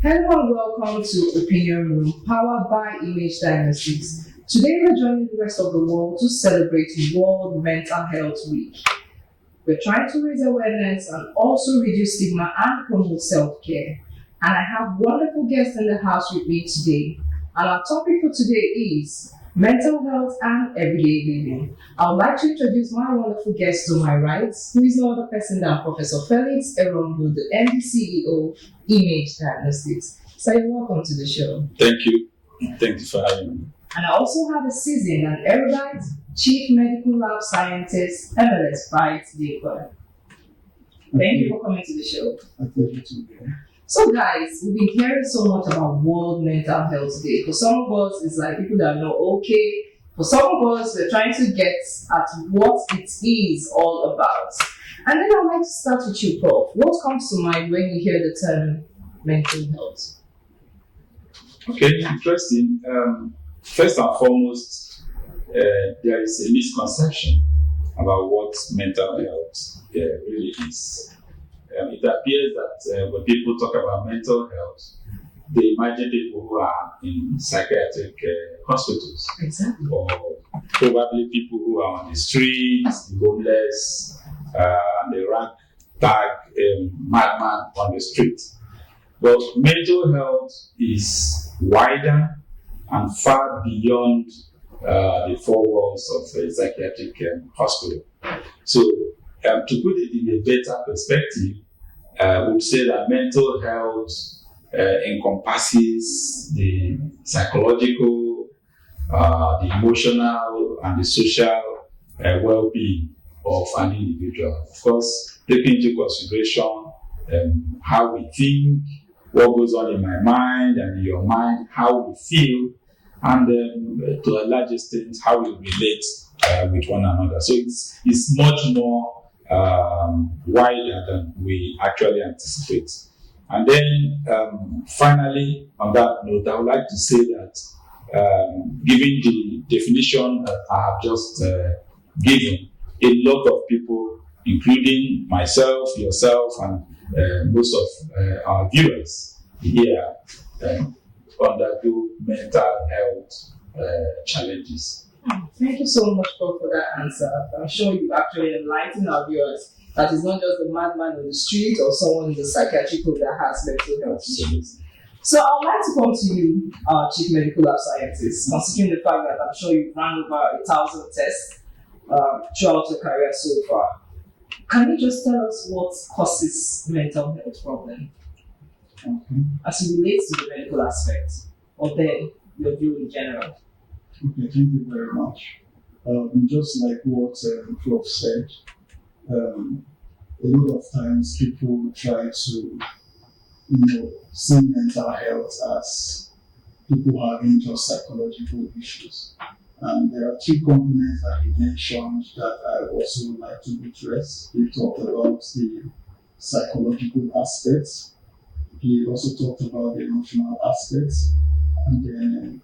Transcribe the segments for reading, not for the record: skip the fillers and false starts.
Hello and welcome to Opinion Room, powered by Image Diagnostics. Today we're joining the rest of the world to celebrate World Mental Health Week. We're trying to raise awareness and also reduce stigma and promote self-care. And I have wonderful guests in the house with me today. And our topic for today is mental health and everyday living. I would like to introduce my wonderful guest to my right, who is no other person than Professor Felix Eronglu, the MD CEO, Image Diagnostics. So you're welcome to the show. Thank you. Thank you for having me. And I also have a seasoned and erudite Chief Medical Lab Scientist, Emirates Bright Jacob. Thank you for coming to the show. My pleasure to be here. So guys, we've been hearing so much about World Mental Health Day. For some of us, it's like people that know okay. For some of us, we're trying to get at what it is all about. And then I'd like to start with you, Prof. What comes to mind when you hear the term mental health? Okay, interesting. First and foremost, there is a misconception about what mental health really is. It appears that when people talk about mental health, they imagine people who are in psychiatric hospitals. Exactly. Or probably people who are on the streets, the homeless, the ragtag madman on the street. But mental health is wider and far beyond the four walls of a psychiatric hospital. So, to put it in a better perspective, I would say that mental health encompasses the psychological, the emotional, and the social well-being of an individual. Of course, taking into consideration how we think, what goes on in my mind and in your mind, how we feel, and to a large extent, how we relate with one another. So it's much more wider than we actually anticipate. And then finally, on that note, I would like to say that given the definition that I have just given, a lot of people, including myself, yourself, and most of our viewers here, undergo mental health challenges. Thank you so much, Prof, for that answer. I'm sure you actually enlighten our viewers that it's not just the madman on the street or someone in the psychiatric group that has mental health issues. So I would like to come to you, Chief Medical Lab Scientist, considering the fact that I'm sure you've run over 1,000 tests throughout your career so far. Can you just tell us what causes mental health problem as it relates to the medical aspect, or then your view in general? Okay, thank you very much. Just like what Prof said, a lot of times people try to, see mental health as people having just psychological issues. And there are three components that he mentioned that I also would like to address. He talked about the psychological aspects. He also talked about the emotional aspects, and then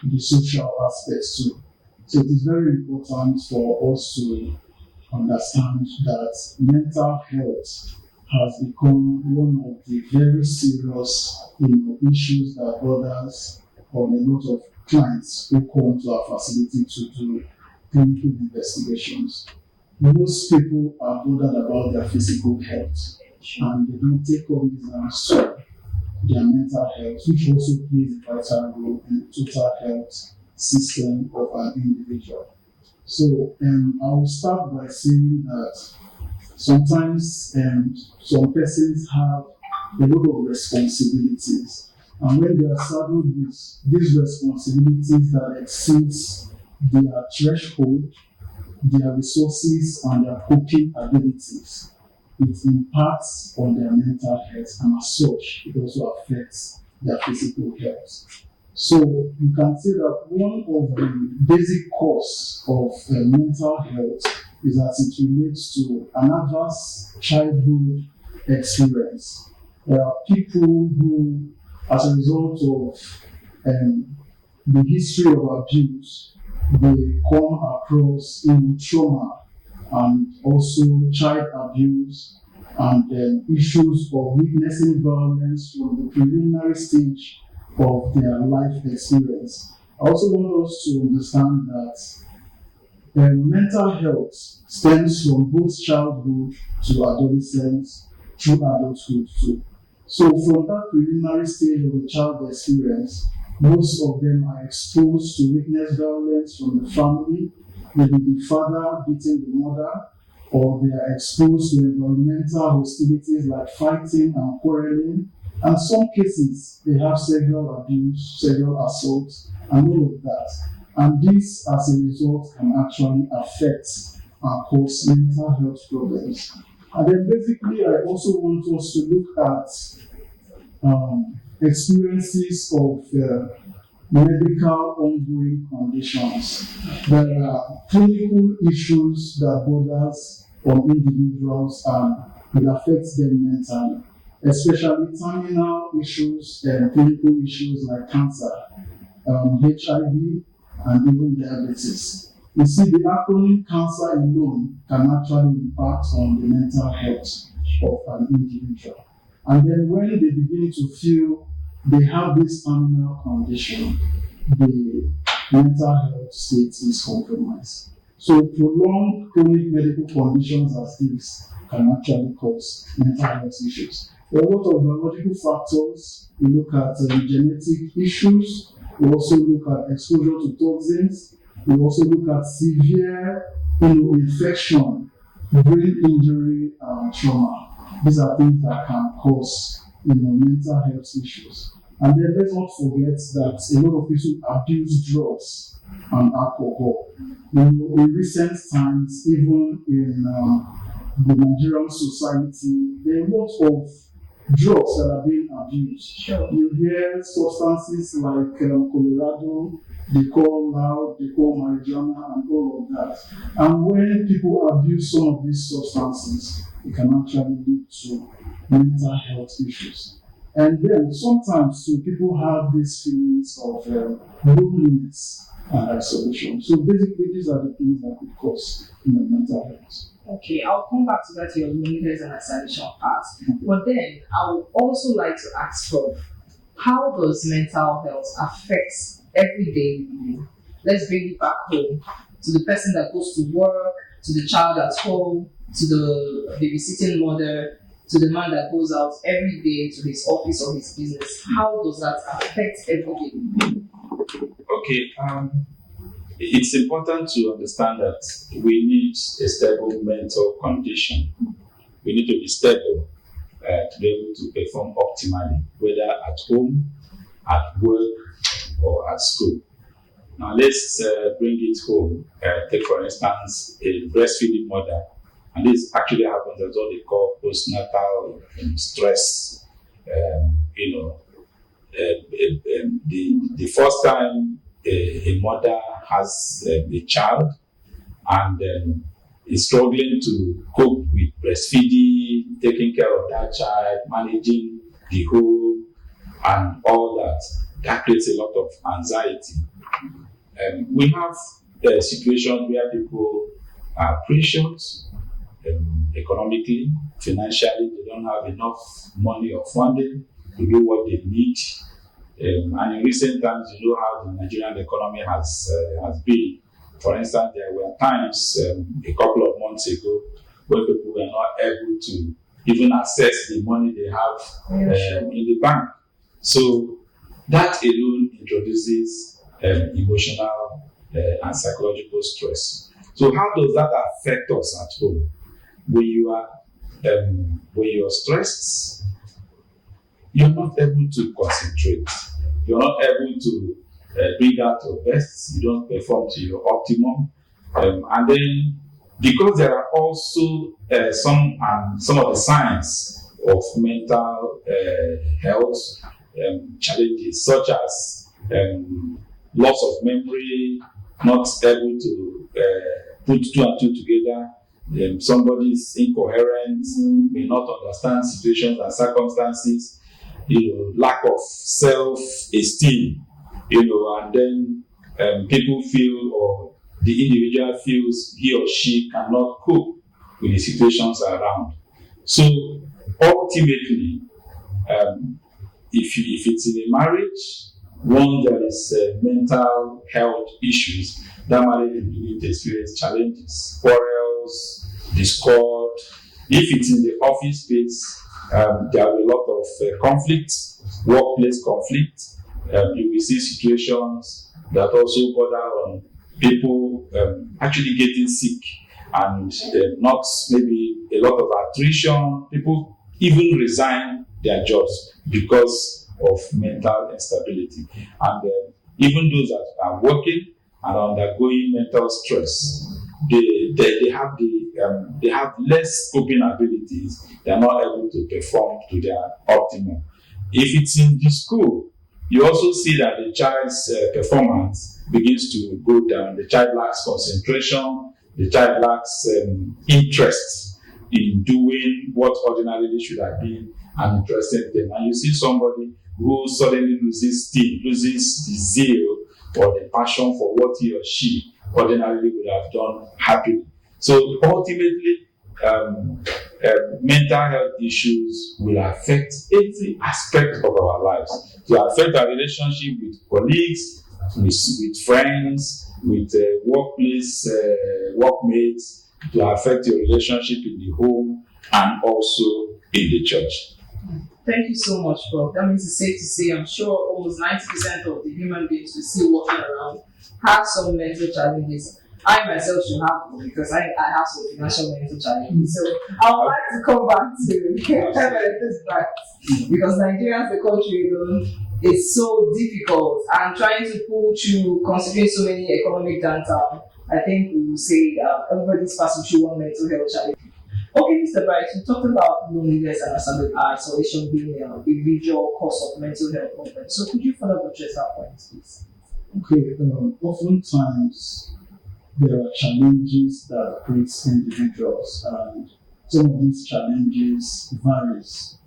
the social aspects too. So it is very important for us to understand that mental health has become one of the very serious issues that others or a lot of clients who come to our facility to do clinical investigations. Most people are bothered about their physical health and they don't take cognizance to their mental health, which also plays a vital role in the total health system of an individual. So I will start by saying that sometimes some persons have a lot of responsibilities, and when they are saddled with these responsibilities that exceeds their threshold, their resources, and their coping abilities, it impacts on their mental health, and as such, it also affects their physical health. So you can say that one of the basic cause of mental health is that it relates to an adverse childhood experience. There are people who, as a result of the history of abuse, they come across trauma and also child abuse and issues of witnessing violence from the preliminary stage of their life experience. I also want us to understand that mental health stems from both childhood to adolescence through adulthood too. So from that preliminary stage of the child experience, most of them are exposed to witness violence from the family, maybe the father beating the mother, or they are exposed to environmental hostilities like fighting and quarreling. And some cases, they have sexual abuse, sexual assault, and all of that. And this, as a result, can actually affect and cause mental health problems. And then basically, I also want us to look at experiences of medical ongoing conditions. There are clinical issues that borders on individuals and will affect them mentally, especially terminal issues and clinical issues like cancer, HIV, and even diabetes. You see, the acronym cancer alone can actually impact on the mental health of an individual. And then when they begin to feel they have this terminal condition, the mental health state is compromised. So prolonged chronic medical conditions as these can actually cause mental health issues. There are a lot of biological factors. We look at genetic issues. We also look at exposure to toxins. We also look at severe infection, brain injury, and trauma. These are things that can cause mental health issues. And then let's not forget that a lot of people abuse drugs and alcohol. In recent times, even in the Nigerian society, there are a lot of drugs that are being abused. Sure. You hear substances like Colorado, they call loud, they call marijuana, and all of that. And when people abuse some of these substances, it can actually lead to mental health issues. And then sometimes too, people have these feelings of loneliness and isolation. So basically, these are the things that could cause mental health. Okay, I'll come back to that, your loneliness and isolation part. But then I would also like to ask for how does mental health affect everyday living? Let's bring it back home to the person that goes to work, to the child at home, to the babysitting mother, to the man that goes out every day to his office or his business. How does that affect everyday living? Okay, it's important to understand that we need a stable mental condition. We need to be stable to be able to perform optimally, whether at home, at work, or at school. Now let's bring it home. Take for instance a breastfeeding mother, and this actually happens as what they call postnatal stress. The first time a mother has a child and is struggling to cope with breastfeeding, taking care of that child, managing the home, and all that. That creates a lot of anxiety. We have situations where people are pressured economically, financially. They don't have enough money or funding to do what they need. And in recent times, you know how the Nigerian economy has been. For instance, there were times a couple of months ago when people were not able to even access the money they have in the bank. So that alone introduces emotional and psychological stress. So how does that affect us at home? When you are stressed, you're not able to concentrate. You're not able to bring out your best. You don't perform to your optimum. And then, because there are also some of the signs of mental health challenges, such as loss of memory, not able to put two and two together. Somebody's incoherent, may not understand situations and circumstances, lack of self-esteem, and then people feel, or the individual feels he or she cannot cope with the situations around. So ultimately, if it's in a marriage, one there is mental health issues, that marriage will begin to experience challenges, quarrels, discord. If it's in the office space, there are a lot of conflict, workplace conflict. You will see situations that also border on people actually getting sick and not maybe a lot of attrition. People even resign their jobs because of mental instability. And even those that are working and undergoing mental stress, they have less coping abilities. They are not able to perform to their optimum. If it's in the school, you also see that the child's performance begins to go down. The child lacks concentration. The child lacks interest in doing what ordinarily should have been an interesting thing. And you see somebody who suddenly loses steam, loses the zeal or the passion for what he or she ordinarily would have done happily. So ultimately, mental health issues will affect every aspect of our lives. To affect our relationship with colleagues, with friends, with workplace workmates, to affect your relationship in the home and also in the church. Thank you so much, Bob. That means it's safe to say I'm sure almost 90% of the human beings we see walking around have some mental challenges. I myself should have one because I have some financial mental challenges. So I would like to come back to this fact because Nigeria as a country alone is so difficult and trying to pull through considering so many economic downturn. I think we will say everybody's passing through one mental health challenge. Okay, Mr. Bright, you talked about loneliness and isolation being a visual cause of mental health problems. So could you further address that point, please? Okay, oftentimes there are challenges that create individuals, and some of these challenges varies.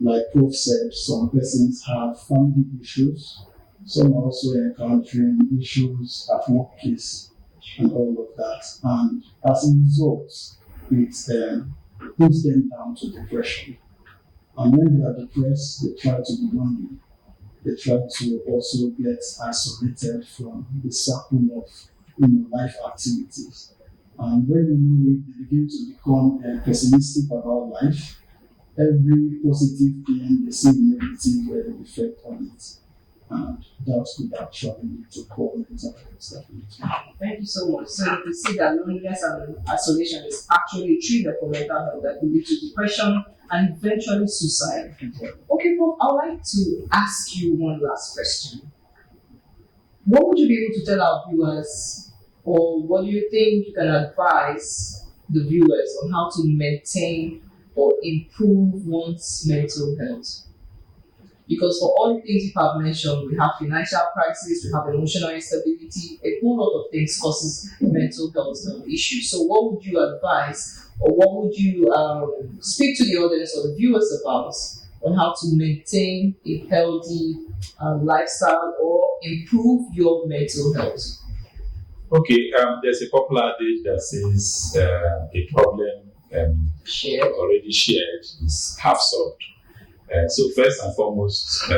Like Prof said, some persons have family issues, some are also encountering issues at workplace and all of that. And as a result, it puts them down to depression. And when they are depressed, they try to be lonely. They try to also get isolated from the circle of life activities. And when they know it, they begin to become pessimistic about life. Every positive thing they see negative effect on it. And that could actually lead to poor mental health. Thank you so much. So you see that loneliness and isolation is actually a trigger for mental health that could lead to depression and eventually suicide. Okay, Bob, I'd like to ask you one last question. What would you be able to tell our viewers, or what do you think you can advise the viewers on how to maintain or improve one's mental health? Because for all the things you have mentioned, we have financial crisis, we have emotional instability, a whole lot of things causes mental health issues. So what would you advise, or what would you speak to the audience or the viewers about on how to maintain a healthy lifestyle or improve your mental health? Okay, there's a popular adage that says a problem already shared is half solved. So first and foremost,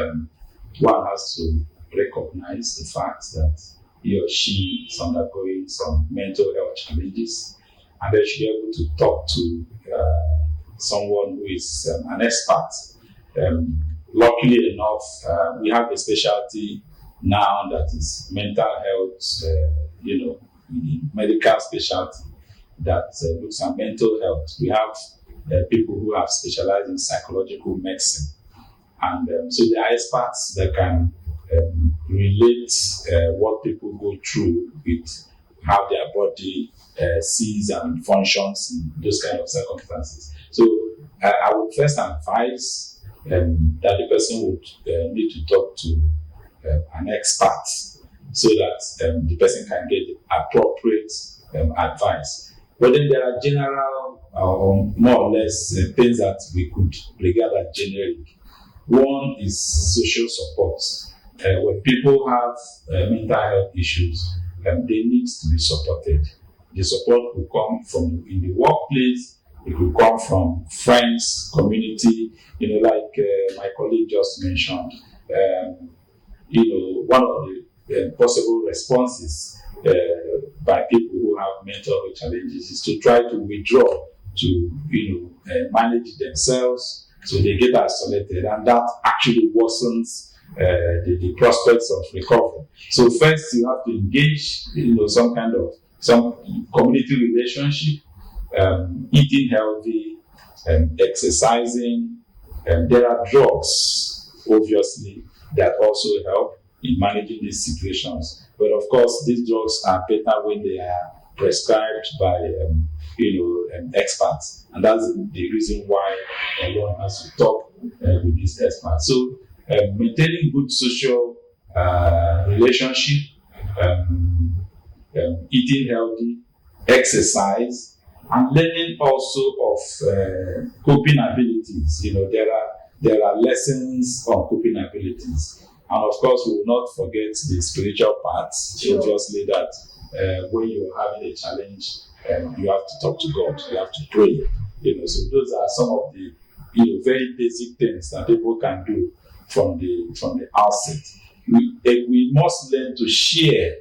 one has to recognize the fact that he or she is undergoing some mental health challenges, and they should be able to talk to someone who is an expert. Luckily enough, we have a specialty now that is mental health, medical specialty that looks at mental health. We have people who have specialized in psychological medicine. And so they are experts that can relate what people go through with how their body sees and functions in those kind of circumstances. So I would first advise that the person would need to talk to an expert so that the person can get appropriate advice. But then there are general or more or less things that we could regard as generic. One is social support. When people have mental health issues, they need to be supported. The support will come from in the workplace, It could come from friends, community, like my colleague just mentioned. One of the possible responses by people who have mental health challenges is to try to withdraw, to manage themselves, so they get isolated, and that actually worsens the prospects of recovery. So first, you have to engage, some community relationship, eating healthy, exercising. There are drugs, obviously, that also help in managing these situations. But of course, these drugs are better when they are prescribed by experts, and that's the reason why one has to talk with these experts. So maintaining good social relationship, eating healthy, exercise, and learning also of coping abilities. There are lessons on coping abilities, and of course, we will not forget the spiritual part. Sure. Obviously, that when you're having a challenge, you have to talk to God. You have to pray. So those are some of the very basic things that people can do from the outset. We must learn to share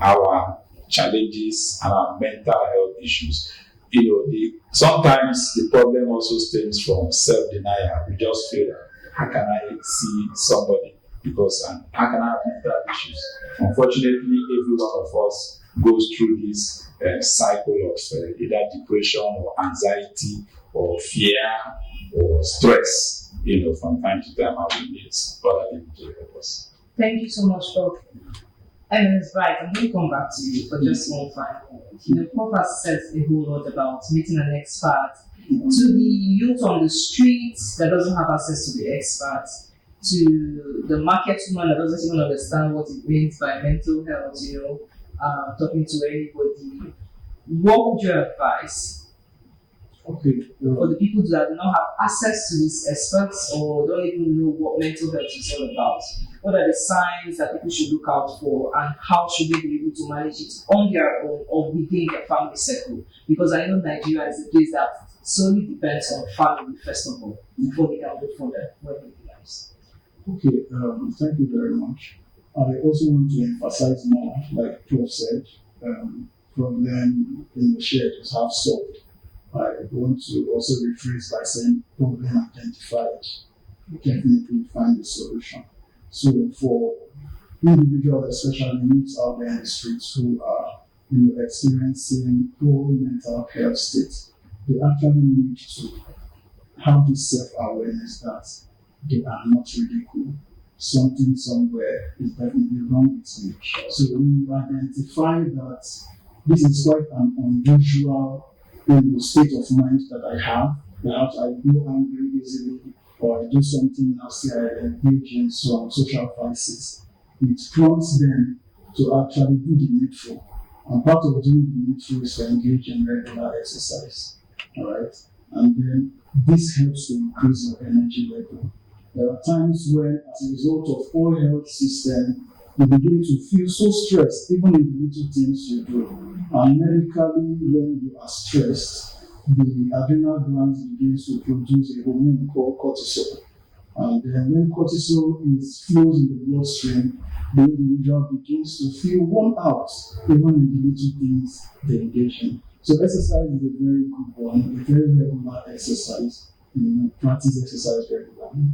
our challenges and our mental health issues. Sometimes the problem also stems from self-denial. We just feel that, how can I see somebody because how can I have mental issues? Unfortunately, every one of us goes through this cycle of either depression or anxiety or fear or stress, from time to time, and we need other people to help us. Thank you so much, Prof. It's right. I'm going to come back to you for just one final word. Prof has said a whole lot about meeting an expert. To the youth on the streets that doesn't have access to the expert, to the market woman that doesn't even understand what it means by mental health, talking to anybody, what would you advise Okay. for the people that do not have access to these experts or don't even know what mental health is all about? What are the signs that people should look out for, and how should they be able to manage it on their own or within their family circle? Because I know Nigeria is a place that solely depends on family, first of all, before they can go further for everything else. Okay, thank you very much. I also want to emphasize more, like Prof said, problem shared is half solved. I want to also rephrase by saying problem identified. Definitely find a solution. So for individuals, especially youths out there in the streets who are experiencing poor mental health state, they actually need to have this self-awareness that they are not really cool. Something somewhere is definitely wrong with me. So when you identify that this is quite an unusual state of mind that I have, perhaps I go angry easily, or I do something else, I engage in some social vices, it prompts them to actually do the needful. And part of doing the needful is to engage in regular exercise. All right? And then this helps to increase your energy level. There are times when, as a result of poor health system, you begin to feel so stressed, even in the little things you do. And medically, when you are stressed, the adrenal glands begins to produce a hormone called cortisol. And then when cortisol flows in the bloodstream, the individual begins to feel worn out, even in the little things they engage in. So exercise is a very good one, a very regular exercise. Practice exercise regularly.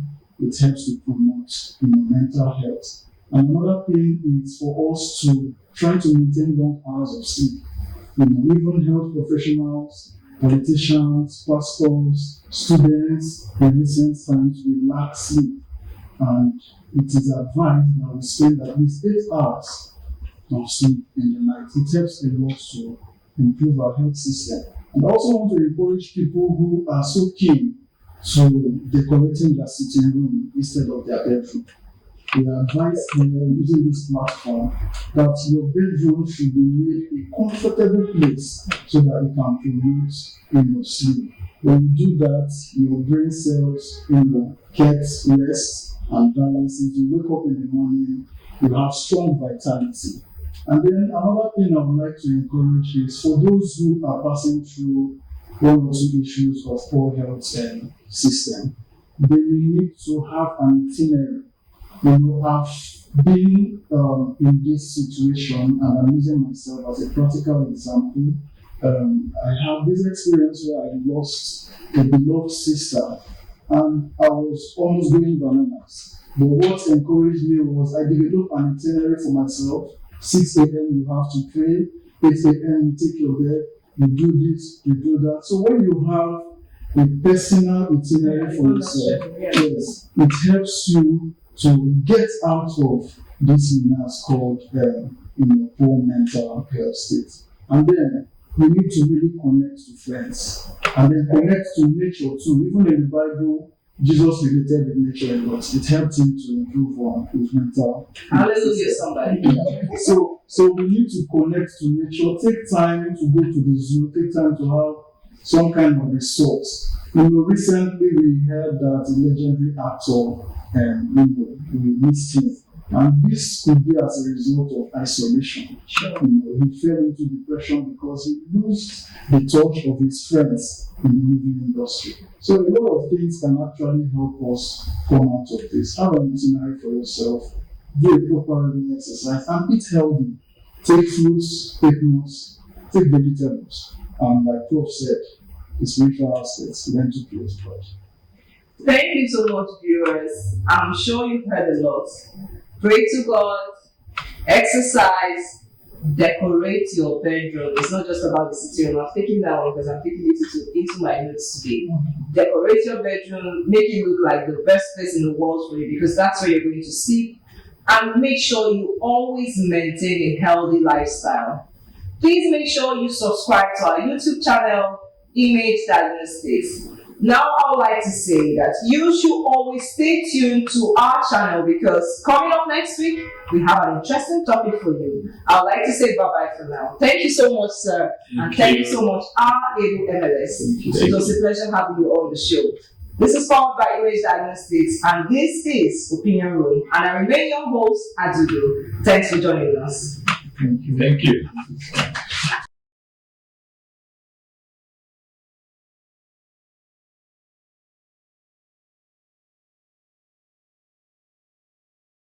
It helps to promote mental health. And another thing is for us to try to maintain long hours of sleep. Even health professionals, politicians, pastors, students, in recent times we lack sleep. And it is advised that we spend at least 8 hours of sleep in the night. It helps a lot to improve our health system. And I also want to encourage people who are so keen to decorating their sitting room instead of their bedroom. We advise using this platform that your bedroom should be made a comfortable place so that you can promote sleep. When you do that, your brain cells get rest and balance. If you wake up in the morning, you have strong vitality. And then another thing I would like to encourage is for those who are passing through one or two issues of poor health system, they may need to have an itinerary. I've been in this situation, and I'm using myself as a practical example. I have this experience where I lost a beloved sister, and I was almost going bananas. But what encouraged me was I developed an itinerary for myself. 6 a.m. you have to pray, 8 a.m. you take your bed, you do this, you do that. So when you have a personal itinerary for yourself, yes, it helps you to get out of this mess called poor mental health state. And then we need to really connect to friends, and then connect to nature too. Even in the Bible, Jesus related with nature a lot. It helped him to improve on his mental. Hallelujah, somebody. Yeah. So we need to connect to nature. Take time to go to the zoo. Take time to have some kind of resource. Recently we heard that the legendary actor, we missed him. And this could be as a result of isolation. Sure. He fell into depression because he lost the touch of his friends in the movie industry. So a lot of things can actually help us come out of this. Have an itinerary for yourself, do a proper reading exercise, and eat healthy. Take fruits, take nuts, take vegetables. And like Prof said, the spiritual aspects, learn to praise God. Thank you so much, viewers. I'm sure you've heard a lot. Pray to God, exercise, decorate your bedroom. It's not just about the sitting room. I'm taking that one because I'm taking it into my notes today. Decorate your bedroom, make it look like the best place in the world for you, because that's where you're going to sleep. And make sure you always maintain a healthy lifestyle. Please make sure you subscribe to our YouTube channel, Image Diagnostics. Now I would like to say that you should always stay tuned to our channel, because coming up next week, we have an interesting topic for you. I would like to say bye-bye for now. Thank you so much, sir. Thank you so much, Edu MLS. It was a pleasure having you on the show. This is powered by Image Diagnostics, and this is Opinion Room. And I remain your host, Adudu. Thanks for joining us. Thank you.